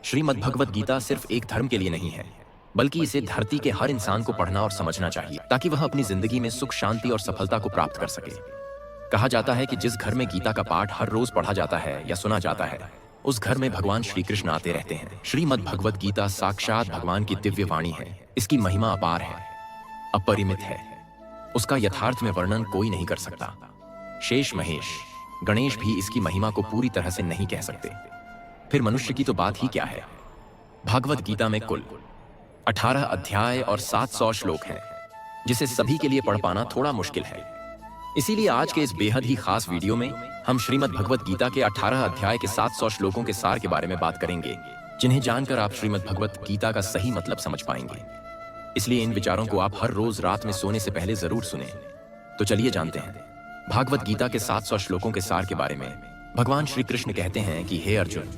श्रीमद् भगवत गीता सिर्फ एक धर्म के लिए नहीं है, बल्कि इसे धरती के हर इंसान को पढ़ना और समझना चाहिए ताकि वह अपनी जिंदगी में सुख, शांति और सफलता को प्राप्त कर सके। कहा जाता है कि जिस घर में गीता का पाठ हर रोज पढ़ा जाता है या सुना जाता है, उस घर में भगवान श्री कृष्ण आते रहते हैं। श्रीमद् भगवत गीता साक्षात भगवान की दिव्य वाणी है। इसकी महिमा अपार है, अपरिमित है। उसका यथार्थ में वर्णन कोई नहीं कर सकता। शेष महेश, गणेश भी इसकी महिमा को पूरी तरह से नहीं कह सकते। फिर मनुष्य की तो बात ही क्या है। भगवत गीता में कुल 18 अध्याय और 700 श्लोक हैं, जिसे सभी के लिए पढ़ पाना थोड़ा मुश्किल है। इसीलिए आज के इस बेहद ही खास वीडियो में हम श्रीमद् भगवत गीता के 18 अध्याय के 700 श्लोकों के सार के बारे में बात करेंगे, जिन्हें जानकर आप श्रीमद् भगवत गीता का सही मतलब समझ पाएंगे। इसलिए इन विचारों को आप हर रोज रात में सोने से पहले जरूर सुनें। तो चलिए जानते हैं भागवत गीता के 700 श्लोकों के सार के बारे में। भगवान श्री कृष्ण कहते हैं कि हे अर्जुन,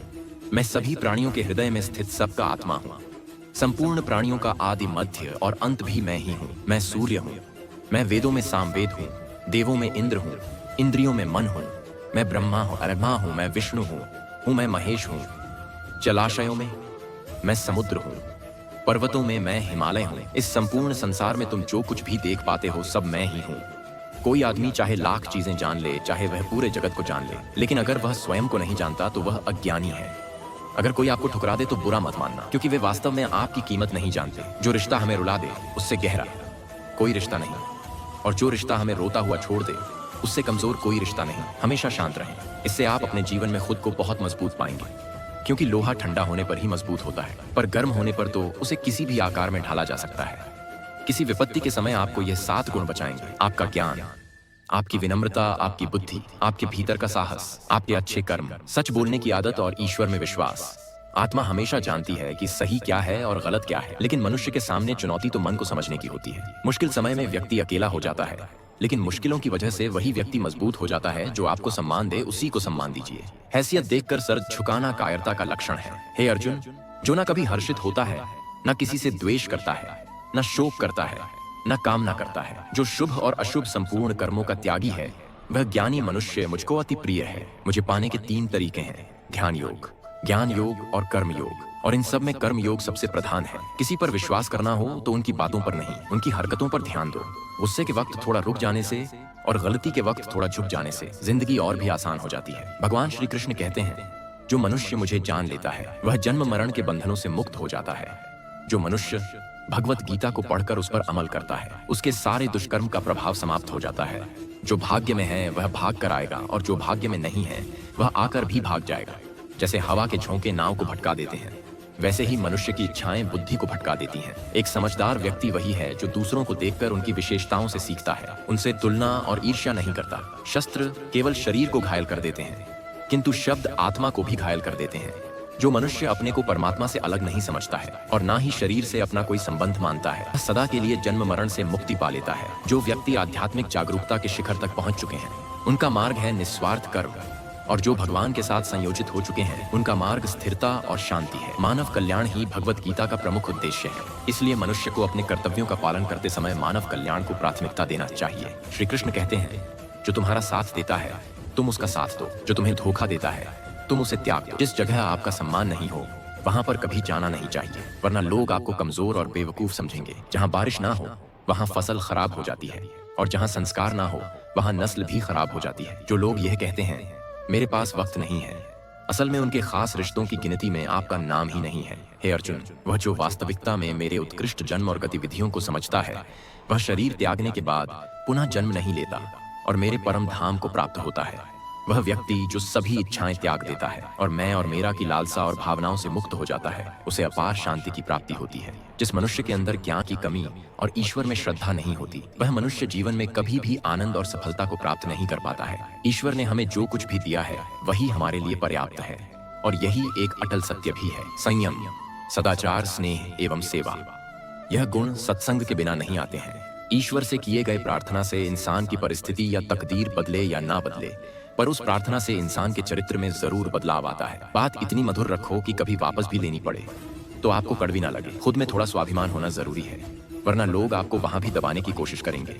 मैं सभी प्राणियों के हृदय में स्थित सबका आत्मा हूँ। संपूर्ण प्राणियों का आदि, मध्य और अंत भी मैं ही हूँ। मैं सूर्य हूँ। मैं वेदों में सामवेद हूँ, देवों में इंद्र हूँ, इंद्रियों में मन हूँ। मैं ब्रह्मा हूँ, मैं विष्णु हूँ, मैं महेश हूँ। जलाशयों में मैं समुद्र हूँ, पर्वतों में मैं हिमालय हूँ। इस संपूर्ण संसार में तुम जो कुछ भी देख पाते हो सब मैं ही हूँ। कोई आदमी चाहे लाख चीजें जान ले, चाहे वह पूरे जगत को जान ले, लेकिन अगर वह स्वयं को नहीं जानता तो वह अज्ञानी है। अगर कोई आपको ठुकरा दे तो बुरा मत मानना, क्योंकि वे वास्तव में आपकी कीमत नहीं जानते। जो रिश्ता हमें रुला दे उससे गहरा कोई रिश्ता नहीं, और जो रिश्ता हमें रोता हुआ छोड़ दे उससे कमजोर कोई रिश्ता नहीं। हमेशा शांत रहें। इससे आप अपने जीवन में खुद को बहुत मजबूत पाएंगे, क्योंकि लोहा ठंडा होने पर ही मजबूत होता है, पर गर्म होने पर तो उसे किसी भी आकार में ढाला जा सकता है। किसी विपत्ति के समय आपको यह 7 गुण बचाएंगे: आपका ज्ञान, आपकी विनम्रता, आपकी बुद्धि, आपके भीतर का साहस, आपके अच्छे कर्म, सच बोलने की आदत और ईश्वर में विश्वास। आत्मा हमेशा जानती है कि सही क्या है और गलत क्या है, लेकिन मनुष्य के सामने चुनौती तो मन को समझने की होती है। मुश्किल समय में व्यक्ति अकेला हो जाता है, लेकिन मुश्किलों की वजह से वही व्यक्ति मजबूत हो जाता है। जो आपको सम्मान दे उसी को सम्मान दीजिए। हैसियत देखकर सर झुकाना कायरता का लक्षण है। हे अर्जुन, जो न कभी हर्षित होता है, न किसी से द्वेष करता है, न शोक करता है, न कामना करता है, जो शुभ और अशुभ संपूर्ण कर्मों का त्यागी है, वह ज्ञानी मनुष्य मुझको अति प्रिय है। मुझे पाने के 3 तरीके हैं: ध्यान योग, ज्ञान योग और कर्म योग। और इन सब में कर्म योग सबसे प्रधान है। किसी पर विश्वास करना हो तो उनकी बातों पर नहीं, उनकी हरकतों पर ध्यान दो। गुस्से के वक्त थोड़ा रुक जाने से और गलती के वक्त थोड़ा झुक जाने से जिंदगी और भी आसान हो जाती है। भगवान श्री कृष्ण कहते हैं, जो मनुष्य मुझे जान लेता है वह जन्म मरण के बंधनों से मुक्त हो जाता है। जो मनुष्य भगवत गीता को पढ़कर उस पर अमल करता है, उसके सारे दुष्कर्म का प्रभाव समाप्त हो जाता है। जो भाग्य में है वह भाग कर आएगा, और जो भाग्य में नहीं है वह आकर भी भाग जाएगा। जैसे हवा के झोंके नाव को भटका देते हैं, वैसे ही मनुष्य की इच्छाएं बुद्धि को भटका देती हैं। एक समझदार व्यक्ति वही है जो दूसरों को देखकर उनकी विशेषताओं से सीखता है, उनसे तुलना और ईर्ष्या नहीं करता। शस्त्र केवल शरीर को घायल कर देते हैं, किंतु शब्द आत्मा को भी घायल कर देते हैं। जो मनुष्य अपने को परमात्मा से अलग नहीं समझता है और ना ही शरीर से अपना कोई संबंध मानता है, सदा के लिए जन्म मरण से मुक्ति पा लेता है। जो व्यक्ति आध्यात्मिक जागरूकता के शिखर तक पहुंच चुके हैं, उनका मार्ग है निस्वार्थ कर्म, और जो भगवान के साथ संयोजित हो चुके हैं, उनका मार्ग स्थिरता और शांति है। मानव कल्याण ही भगवत गीता का प्रमुख उद्देश्य है। इसलिए मनुष्य को अपने कर्तव्यों का पालन करते समय मानव कल्याण को प्राथमिकता देना चाहिए। श्री कृष्ण कहते हैं, जो तुम्हारा साथ देता है तुम उसका साथ दो, जो तुम्हें धोखा देता है तुम उसे त्याग दो। जिस जगह आपका सम्मान नहीं हो वहां पर कभी जाना नहीं चाहिए, वरना लोग आपको कमजोर और बेवकूफ समझेंगे। जहां बारिश ना हो वहां फसल खराब हो जाती है, और जहां संस्कार ना हो वहां नस्ल भी खराब हो जाती है। जो लोग यह कहते हैं मेरे पास वक्त नहीं है, असल में उनके खास रिश्तों की गिनती में आपका नाम ही नहीं है। हे अर्जुन, वह जो वास्तविकता में मेरे उत्कृष्ट जन्म और गतिविधियों को समझता है, वह शरीर त्यागने के बाद पुनः जन्म नहीं लेता और मेरे परम धाम को प्राप्त होता है। वह व्यक्ति जो सभी इच्छाएं त्याग देता है और मैं और मेरा की लालसा और भावनाओं से मुक्त हो जाता है, उसे अपार शांति की प्राप्ति होती है। जिस मनुष्य के अंदर ज्ञान की कमी और ईश्वर में श्रद्धा नहीं होती, वह मनुष्य जीवन में कभी भी आनंद और सफलता को प्राप्त नहीं कर पाता है। ईश्वर ने हमें जो कुछ भी दिया है वही हमारे लिए पर्याप्त है, और यही एक अटल सत्य भी है। संयम, सदाचार, स्नेह एवं सेवा, यह गुण सत्संग के बिना नहीं आते हैं। ईश्वर से किए गए प्रार्थना से इंसान की परिस्थिति या तकदीर बदले या ना बदले, पर उस प्रार्थना से इंसान के चरित्र में जरूर बदलाव आता है। बात इतनी मधुर रखो कि कभी वापस भी लेनी पड़े तो आपको कड़वी ना लगे। खुद में थोड़ा स्वाभिमान होना जरूरी है, वरना लोग आपको वहां भी दबाने की कोशिश करेंगे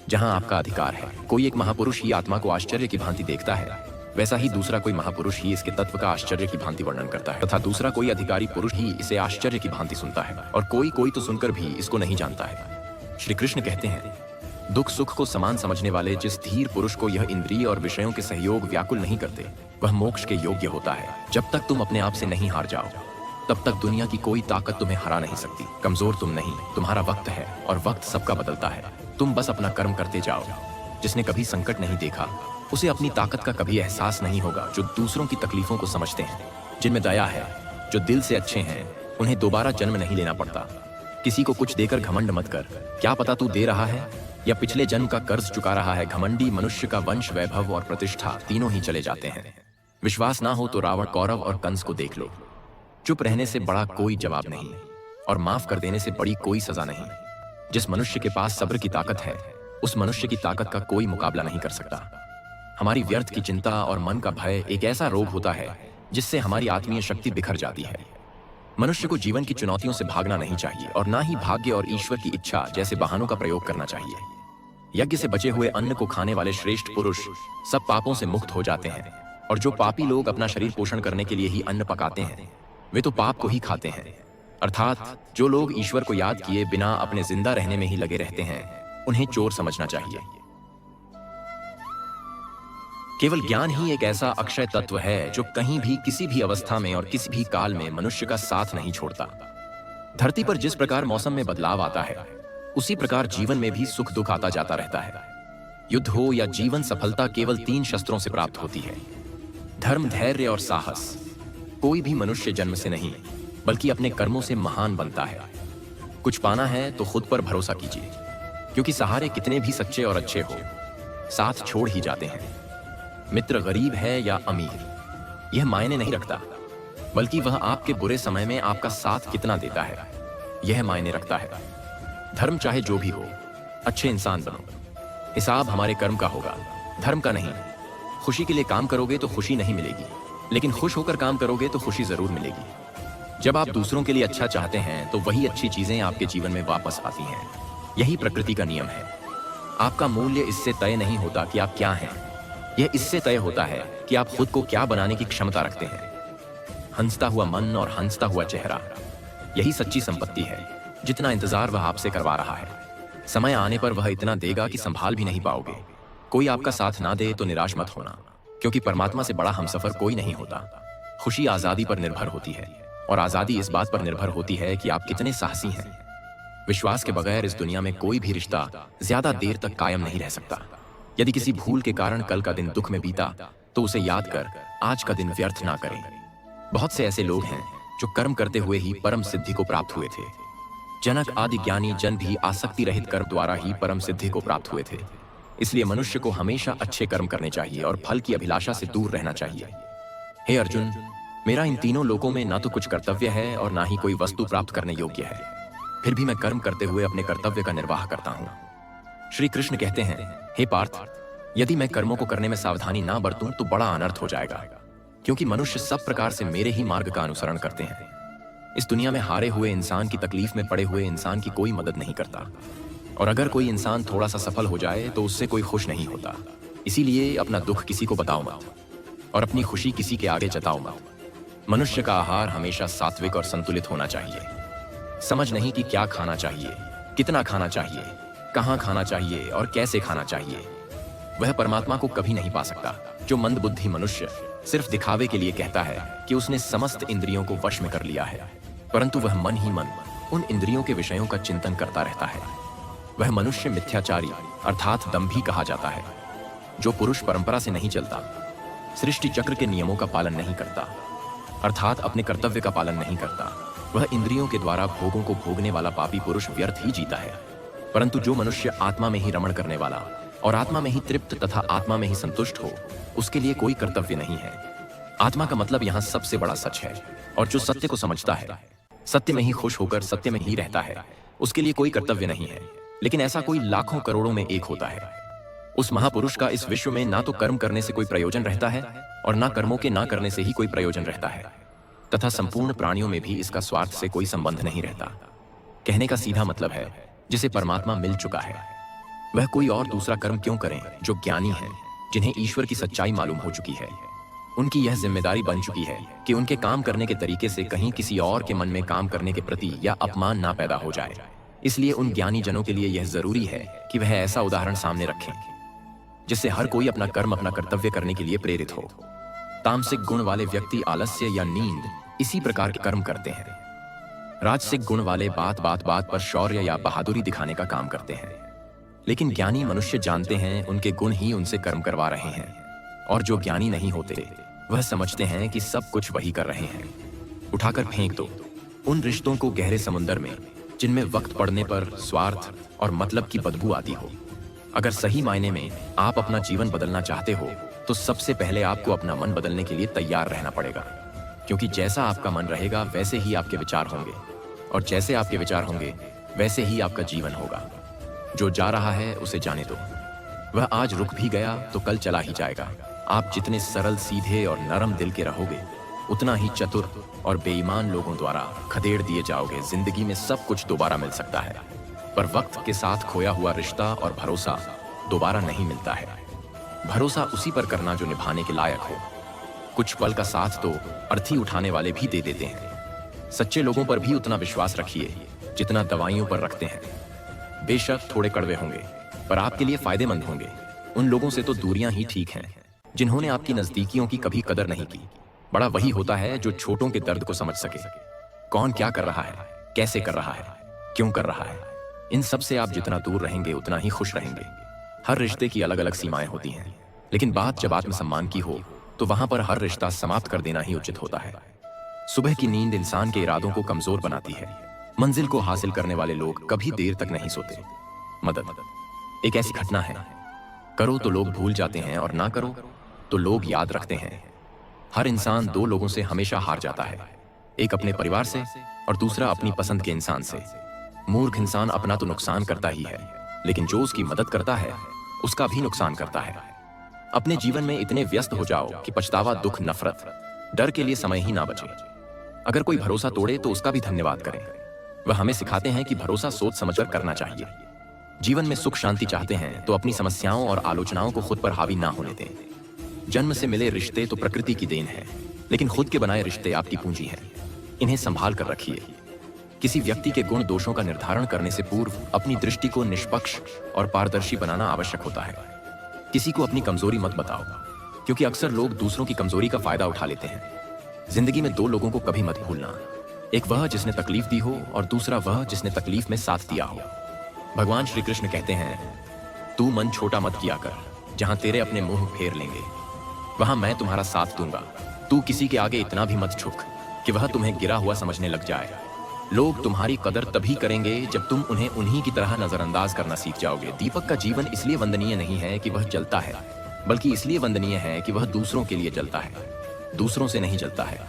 जहां आपका अधिकार है। कोई एक महापुरुष ही आत्मा को आश्चर्य की भांति देखता है, वैसा ही दूसरा कोई महापुरुष ही इसके तत्व का आश्चर्य की भांति वर्णन करता है तथा दूसरा कोई अधिकारी पुरुष ही इसे आश्चर्य की भांति सुनता है, और कोई कोई तो सुनकर भी इसको नहीं जानता है। श्री कृष्ण कहते हैं, दुख सुख को समान समझने वाले जिस धीर पुरुष को यह इंद्रिय और विषयों के सहयोग व्याकुल नहीं करते, वह मोक्ष के योग्य होता है। जब तक तुम अपने आप से नहीं हार जाओ, तब तक दुनिया की कोई ताकत तुम्हें हरा नहीं सकती। कमजोर तुम नहीं, तुम्हारा वक्त है, और वक्त सबका बदलता है। तुम बस अपना कर्म करते जाओ। जिसने कभी संकट नहीं देखा, उसे अपनी ताकत का कभी एहसास नहीं होगा। जो दूसरों की तकलीफों को समझते हैं, जिनमें दया है, जो दिल से अच्छे हैं, उन्हें दोबारा जन्म नहीं लेना पड़ता। किसी को कुछ देकर घमंड मत कर, क्या पता तू दे रहा है या पिछले जन्म का कर्ज चुका रहा है। घमंडी मनुष्य का वंश, वैभव और प्रतिष्ठा तीनों ही चले जाते हैं। विश्वास ना हो तो रावण, कौरव और कंस को देख लो। चुप रहने से बड़ा कोई जवाब नहीं, और माफ कर देने से बड़ी कोई सजा नहीं। जिस मनुष्य के पास सब्र की ताकत है, उस मनुष्य की ताकत का कोई मुकाबला नहीं कर सकता। हमारी व्यर्थ की चिंता और मन का भय एक ऐसा रोग होता है जिससे हमारी आत्मीय शक्ति बिखर जाती है। मनुष्य को जीवन की चुनौतियों से भागना नहीं चाहिए, और ना ही भाग्य और ईश्वर की इच्छा जैसे बहानों का प्रयोग करना चाहिए। यज्ञ से बचे हुए अन्न को खाने वाले श्रेष्ठ पुरुष सब पापों से मुक्त हो जाते हैं, और जो पापी लोग अपना शरीर पोषण करने के लिए ही अन्न पकाते हैं, वे तो पाप को ही खाते हैं। अर्थात जो लोग ईश्वर को याद किए बिना अपने जिंदा रहने में ही लगे रहते हैं, उन्हें चोर समझना चाहिए। केवल ज्ञान ही एक ऐसा अक्षय तत्व है जो कहीं भी, किसी भी अवस्था में और किसी भी काल में मनुष्य का साथ नहीं छोड़ता। धरती पर जिस प्रकार मौसम में बदलाव आता है, उसी प्रकार जीवन में भी सुख दुख आता जाता रहता है। युद्ध हो या जीवन सफलता केवल 3 शस्त्रों से प्राप्त होती है: धर्म, धैर्य और साहस। कोई भी मनुष्य जन्म से नहीं, बल्कि अपने कर्मों से महान बनता है। कुछ पाना है तो खुद पर भरोसा कीजिए, क्योंकि सहारे कितने भी सच्चे और अच्छे हो, साथ छोड़ ही जाते हैं। मित्र गरीब है या अमीर, यह मायने नहीं रखता, बल्कि वह आपके बुरे समय में आपका साथ कितना देता है, यह मायने रखता है। धर्म चाहे जो भी हो, अच्छे इंसान बनो। हिसाब हमारे कर्म का होगा, धर्म का नहीं। खुशी के लिए काम करोगे तो खुशी नहीं मिलेगी, लेकिन खुश होकर काम करोगे तो खुशी जरूर मिलेगी। जब आप दूसरों के लिए अच्छा चाहते हैं, तो वही अच्छी चीजें आपके जीवन में वापस आती हैं। यही प्रकृति का नियम है। आपका मूल्य इससे तय नहीं होता कि आप क्या हैं, यह इससे तय होता है कि आप खुद को क्या बनाने की क्षमता रखते हैं। हंसता हुआ मन और हंसता हुआ चेहरा, यही सच्ची संपत्ति है। जितना इंतजार वह आपसे करवा रहा है, समय आने पर वह इतना देगा कि संभाल भी नहीं पाओगे। कोई आपका साथ ना दे तो निराश मत होना, क्योंकि परमात्मा से बड़ा हमसफर कोई नहीं होता। खुशी आजादी पर निर्भर होती है, और आजादी इस बात पर निर्भर होती है कि आप कितने साहसी हैं। विश्वास के बगैर इस दुनिया में कोई भी रिश्ता ज्यादा देर तक कायम नहीं रह सकता। यदि किसी भूल के कारण कल का दिन दुख में बीता, तो उसे याद कर आज का दिन व्यर्थ ना करें। बहुत से ऐसे लोग हैं जो कर्म करते हुए ही परम सिद्धि को प्राप्त हुए थे। जनक आदि ज्ञानी जन भी आसक्ति रहित कर्म द्वारा ही परम सिद्धि को प्राप्त हुए थे। इसलिए मनुष्य को हमेशा अच्छे कर्म करने चाहिए और फल की अभिलाषा से दूर रहना चाहिए। हे अर्जुन, मेरा इन तीनों लोकों में ना तो कुछ कर्तव्य है और ना ही कोई वस्तु प्राप्त करने योग्य है, फिर भी मैं कर्म करते हुए अपने कर्तव्य का निर्वाह करता हूँ। श्री कृष्ण कहते हैं, हे पार्थ, यदि मैं कर्मों को करने में सावधानी ना बरतूं तो बड़ा अनर्थ हो जाएगा, क्योंकि मनुष्य सब प्रकार से मेरे ही मार्ग का अनुसरण करते हैं। इस दुनिया में हारे हुए इंसान की तकलीफ में पड़े हुए इंसान की कोई मदद नहीं करता, और अगर कोई इंसान थोड़ा सा सफल हो जाए तो उससे कोई खुश नहीं होता। इसीलिए अपना दुख किसी को बताओ मत, और अपनी खुशी किसी के आगे जताओ मत। मनुष्य का आहार हमेशा सात्विक और संतुलित होना चाहिए। समझ नहीं कि क्या खाना चाहिए, कितना खाना चाहिए, कहाँ खाना चाहिए और कैसे खाना चाहिए, वह परमात्मा को कभी नहीं पा सकता। जो मंदबुद्धि मनुष्य सिर्फ दिखावे के लिए कहता है कि उसने समस्त इंद्रियों को वश में कर लिया है, परंतु वह मन ही मन उन इंद्रियों के विषयों का चिंतन करता रहता है, वह मनुष्य मिथ्याचारी अर्थात दंभी कहा जाता है। जो पुरुष परंपरा से नहीं चलता, सृष्टि चक्र के नियमों का पालन नहीं करता, अर्थात अपने कर्तव्य का पालन नहीं करता, वह इंद्रियों के द्वारा भोगों को भोगने वाला पापी पुरुष व्यर्थ ही जीता है। परंतु जो मनुष्य आत्मा में ही रमण करने वाला और आत्मा में ही तृप्त तथा आत्मा में ही संतुष्ट हो, उसके लिए कोई कर्तव्य नहीं है। आत्मा का मतलब यहाँ सबसे बड़ा सच है, और जो सत्य को समझता है, सत्य में ही खुश होकर सत्य में ही रहता है, उसके लिए कोई कर्तव्य नहीं है। लेकिन ऐसा कोई लाखों करोड़ों में एक होता है। उस महापुरुष का इस विश्व में ना तो कर्म करने से कोई प्रयोजन रहता है और ना कर्मों के ना करने से ही कोई प्रयोजन रहता है, तथा संपूर्ण प्राणियों में भी इसका स्वार्थ से कोई संबंध नहीं रहता। कहने का सीधा मतलब है, जिसे परमात्मा मिल चुका है, वह कोई और दूसरा कर्म क्यों करें। जो ज्ञानी हैं, जिन्हें ईश्वर की सच्चाई मालूम हो चुकी है, उनकी यह जिम्मेदारी बन चुकी है कि उनके काम करने के तरीके से कहीं किसी और के मन में काम करने के प्रति या अपमान ना पैदा हो जाए। इसलिए उन ज्ञानी जनों के लिए यह जरूरी है कि वह ऐसा उदाहरण सामने रखें जिससे हर कोई अपना कर्म, अपना कर्तव्य करने के लिए प्रेरित हो। तामसिक गुण वाले व्यक्ति आलस्य या नींद इसी प्रकार के कर्म करते हैं। राजसिक गुण वाले बात बात पर शौर्य या बहादुरी दिखाने का काम करते हैं। लेकिन ज्ञानी मनुष्य जानते हैं उनके गुण ही उनसे कर्म करवा रहे हैं, और जो ज्ञानी नहीं होते वह समझते हैं कि सब कुछ वही कर रहे हैं। उठाकर फेंक दो उन रिश्तों को गहरे समुद्र में जिनमें वक्त पड़ने पर स्वार्थ और मतलब की बदबू आती हो। अगर सही मायने में आप अपना जीवन बदलना चाहते हो तो सबसे पहले आपको अपना मन बदलने के लिए तैयार रहना पड़ेगा, क्योंकि जैसा आपका मन रहेगा वैसे ही आपके विचार होंगे, और जैसे आपके विचार होंगे वैसे ही आपका जीवन होगा। जो जा रहा है उसे जाने दो, वह आज रुक भी गया तो कल चला ही जाएगा। आप जितने सरल, सीधे और नरम दिल के रहोगे उतना ही चतुर और बेईमान लोगों द्वारा खदेड़ दिए जाओगे। जिंदगी में सब कुछ दोबारा मिल सकता है, पर वक्त के साथ खोया हुआ रिश्ता और भरोसा दोबारा नहीं मिलता है। भरोसा उसी पर करना जो निभाने के लायक हो। कुछ पल का साथ तो अर्थी उठाने वाले भी दे देते हैं। सच्चे लोगों पर भी उतना विश्वास रखिए जितना दवाइयों पर रखते हैं। बेशक थोड़े कड़वे होंगे पर आपके लिए फायदेमंद होंगे। उन लोगों से तो दूरियां ही ठीक हैं जिन्होंने आपकी नजदीकियों की कभी कदर नहीं की। बड़ा वही होता है जो छोटों के दर्द को समझ सके। कौन क्या कर रहा है, कैसे कर रहा है, क्यों कर रहा है, इन सब से आप जितना दूर रहेंगे उतना ही खुश रहेंगे। हर रिश्ते की अलग अलग सीमाएं होती हैं, लेकिन बात जब आत्मसम्मान की हो तो वहां पर हर रिश्ता समाप्त कर देना ही उचित होता है। सुबह की नींद इंसान के इरादों को कमजोर बनाती है। मंजिल को हासिल करने वाले लोग कभी देर तक नहीं सोते। मदद एक ऐसी घटना है, करो तो लोग भूल जाते हैं और ना करो तो लोग याद रखते हैं। हर इंसान दो लोगों से हमेशा हार जाता है, एक अपने परिवार से और दूसरा अपनी पसंद के इंसान से। मूर्ख इंसान अपना तो नुकसान करता ही है, लेकिन जो उसकी मदद करता है उसका भी नुकसान करता है। अपने जीवन में इतने व्यस्त हो जाओ कि पछतावा, दुख, नफरत, डर के लिए समय ही ना बचे। अगर कोई भरोसा तोड़े तो उसका भी धन्यवाद करें। वह हमें सिखाते हैं कि भरोसा सोच समझकर करना चाहिए। जीवन में सुख शांति चाहते हैं तो अपनी समस्याओं और आलोचनाओं को खुद पर हावी ना होने दें। जन्म से मिले रिश्ते तो प्रकृति की देन है, लेकिन खुद के बनाए रिश्ते आपकी पूंजी हैं। इन्हें संभाल कर रखिए। किसी व्यक्ति के गुण दोषों का निर्धारण करने से पूर्व अपनी दृष्टि को निष्पक्ष और पारदर्शी बनाना आवश्यक होता है। किसी को अपनी कमजोरी मत बताओ, क्योंकि अक्सर लोग दूसरों की कमजोरी का फायदा उठा लेते हैं। जिंदगी में दो लोगों को कभी मत भूलना, एक वह जिसने तकलीफ दी हो और दूसरा वह जिसने तकलीफ में साथ दिया हो। भगवान श्री कृष्ण कहते हैं, तू मन छोटा मत किया कर, जहां तेरे अपने मुंह फेर लेंगे वहां मैं तुम्हारा साथ दूंगा। तू किसी के आगे इतना भी मत झुक कि वह तुम्हें गिरा हुआ समझने लग जाए। लोग तुम्हारी कदर तभी करेंगे जब तुम उन्हें उन्हीं की तरह नजरअंदाज करना सीख जाओगे। दीपक का जीवन इसलिए वंदनीय नहीं है कि वह जलता है, बल्कि इसलिए वंदनीय है कि वह दूसरों के लिए जलता है, दूसरों से नहीं जलता है।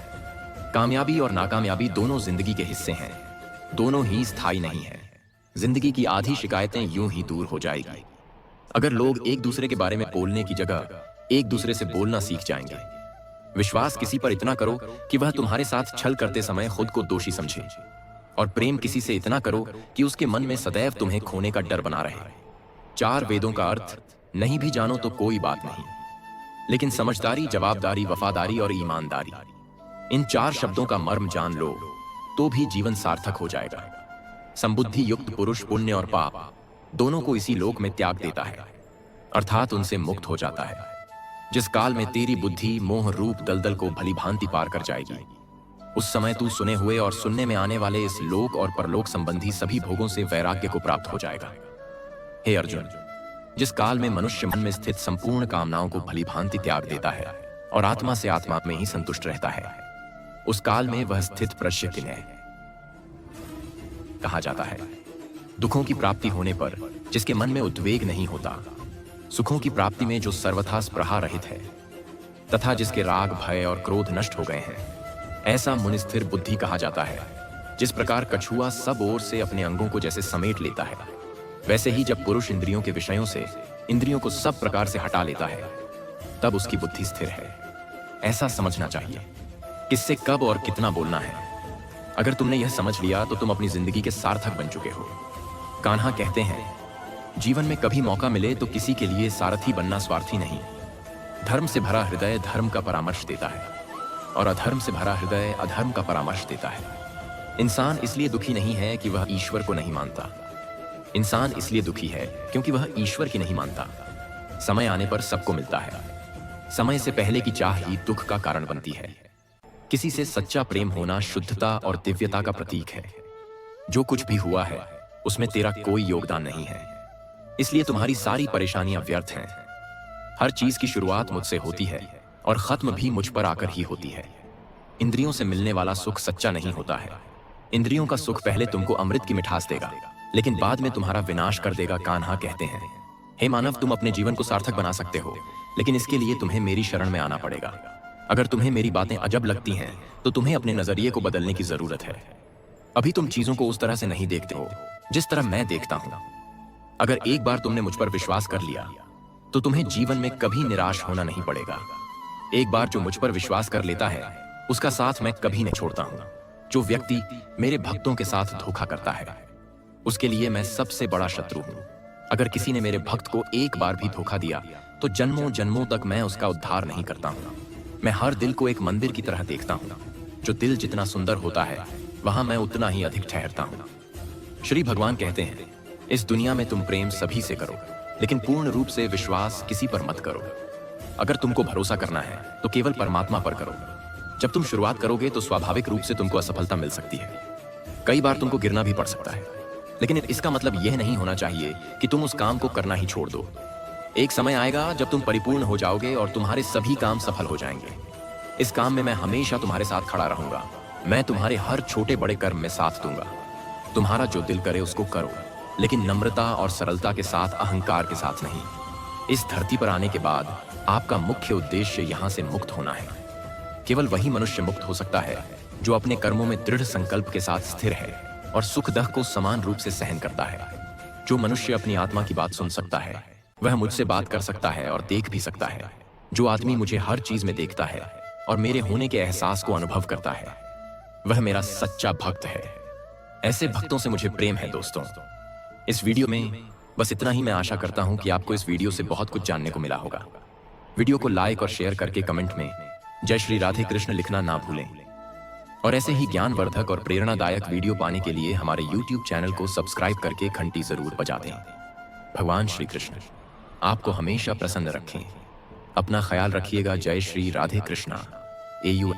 कामयाबी और नाकामयाबी दोनों जिंदगी के हिस्से हैं, दोनों ही स्थायी नहीं है। जिंदगी की आधी शिकायतें यूं ही दूर हो जाएगी अगर लोग एक दूसरे के बारे में बोलने की जगह एक दूसरे से बोलना सीख जाएंगे। विश्वास किसी पर इतना करो कि वह तुम्हारे साथ छल करते समय खुद को दोषी समझे, और प्रेम किसी से इतना करो कि उसके मन में सदैव तुम्हें खोने का डर बना रहे। चार वेदों का अर्थ नहीं भी जानो तो कोई बात नहीं, लेकिन समझदारी, जवाबदारी, वफादारी और ईमानदारी, इन चार शब्दों का मर्म जान लो तो भी जीवन सार्थक हो जाएगा। संबुद्धि युक्त पुरुष पुण्य और पाप दोनों को इसी लोक में त्याग देता है, अर्थात उनसे मुक्त हो जाता है। जिस काल में तेरी बुद्धि मोह रूप दलदल को भली भांति पार कर जाएगी, उस समय तू सुने हुए और सुनने में आने वाले इस लोक और परलोक संबंधी सभी भोगों से वैराग्य को प्राप्त हो जाएगा। हे अर्जुन, जिस काल में मनुष्य मन में स्थित संपूर्ण कामनाओं को भली भांति त्याग देता है और आत्मा से आत्मा में ही संतुष्ट रहता है, उस काल में वह स्थित प्रश्यकिन्नय कहा जाता है। दुखों की प्राप्ति होने पर जिसके मन में उद्वेग नहीं होता, सुखों की प्राप्ति में जो सर्वथा स्पृहा रहित है, तथा जिसके राग, भय और क्रोध नष्ट हो गए हैं, ऐसा मुनि स्थिर बुद्धि कहा जाता है। जिस प्रकार कछुआ सब ओर से अपने अंगों को जैसे समेट लेता है, वैसे ही जब पुरुष इंद्रियों के विषयों से इंद्रियों को सब प्रकार से हटा लेता है, तब उसकी बुद्धि स्थिर है। ऐसा समझना चाहिए किससे कब और कितना बोलना है। अगर तुमने यह समझ लिया तो तुम अपनी जिंदगी के सार्थक बन चुके हो। कान्हा कहते हैं, जीवन में कभी मौका मिले तो किसी के लिए सारथी बनना स्वार्थी नहीं, धर्म से भरा हृदय धर्म का परामर्श देता है और अधर्म से भरा हृदय अधर्म का परामर्श देता है। इंसान इसलिए दुखी नहीं है कि वह ईश्वर को नहीं मानता। इंसान इसलिए दुखी है क्योंकि वह ईश्वर की नहीं मानता। समय आने पर सबको मिलता है। समय से पहले की चाह ही दुख का कारण बनती है। किसी से सच्चा प्रेम होना शुद्धता और दिव्यता का प्रतीक है। जो कुछ भी हुआ है उसमें तेरा कोई योगदान नहीं है, इसलिए तुम्हारी सारी परेशानियां व्यर्थ हैं। हर चीज की शुरुआत मुझसे होती है और खत्म भी मुझ पर आकर ही होती है। इंद्रियों से मिलने वाला सुख सच्चा नहीं होता है। इंद्रियों का सुख पहले तुमको अमृत की मिठास देगा, लेकिन बाद में तुम्हारा विनाश कर देगा। कान्हा कहते हैं, हे मानव, तुम अपने जीवन को सार्थक बना सकते हो, लेकिन इसके लिए तुम्हें मेरी शरण में आना पड़ेगा। अगर तुम्हें मेरी बातें अजब लगती हैं तो तुम्हें अपने नजरिए को बदलने की जरूरत है। अभी तुम चीजों को उस तरह से नहीं देखते हो जिस तरह मैं देखता हूं। अगर एक बार तुमने मुझ पर विश्वास कर लिया तो तुम्हें जीवन में कभी निराश होना नहीं पड़ेगा। एक बार जो मुझ पर विश्वास कर लेता है उसका साथ मैं कभी नहीं छोड़ता हूं। जो व्यक्ति मेरे भक्तों के साथ धोखा करता है उसके लिए मैं सबसे बड़ा शत्रु हूं। अगर किसी ने मेरे भक्त को एक बार भी धोखा दिया तो जन्मों जन्मों तक मैं उसका उद्धार नहीं करता हूं। मैं हर दिल को एक मंदिर की तरह देखता हूं। जो दिल जितना सुंदर होता है वहां मैं उतना ही अधिक ठहरता हूं। श्री भगवान कहते हैं, इस दुनिया में तुम प्रेम सभी से करो, लेकिन पूर्ण रूप से विश्वास किसी पर मत करो। अगर तुमको भरोसा करना है तो केवल परमात्मा पर करो। जब तुम शुरुआत करोगे तो स्वाभाविक रूप से तुमको असफलता मिल सकती है। कई बार तुमको गिरना भी पड़ सकता है, लेकिन इसका मतलब यह नहीं होना चाहिए कि तुम उस काम को करना ही छोड़ दो। एक समय आएगा जब तुम परिपूर्ण हो जाओगे और तुम्हारे सभी काम सफल हो जाएंगे। इस काम में मैं हमेशा तुम्हारे साथ खड़ा रहूंगा। मैं तुम्हारे हर छोटे बड़े कर्म में साथ दूंगा। तुम्हारा जो दिल करे उसको करो, लेकिन नम्रता और सरलता के साथ, अहंकार के साथ नहीं। इस धरती पर आने के बाद आपका मुख्य उद्देश्य यहां से मुक्त होना है। केवल वही मनुष्य मुक्त हो सकता है जो अपने कर्मों में दृढ़ संकल्प के साथ स्थिर है और सुख दुख को समान रूप से सहन करता है। जो मनुष्य अपनी आत्मा की बात सुन सकता है वह मुझसे बात कर सकता है और देख भी सकता है। जो आदमी मुझे हर चीज में देखता है और मेरे होने के एहसास को अनुभव करता है वह मेरा सच्चा भक्त है। ऐसे भक्तों से मुझे प्रेम है। दोस्तों, इस वीडियो में बस इतना ही। मैं आशा करता हूं कि आपको इस वीडियो से बहुत कुछ जानने को मिला होगा। वीडियो को लाइक और शेयर करके कमेंट में जय श्री राधे कृष्ण लिखना ना भूलें। और ऐसे ही ज्ञानवर्धक और प्रेरणादायक वीडियो पाने के लिए हमारे YouTube चैनल को सब्सक्राइब करके घंटी जरूर बजा दें। भगवान श्री कृष्ण आपको हमेशा प्रसन्न रखें। अपना ख्याल रखिएगा। जय श्री राधे कृष्णा। AU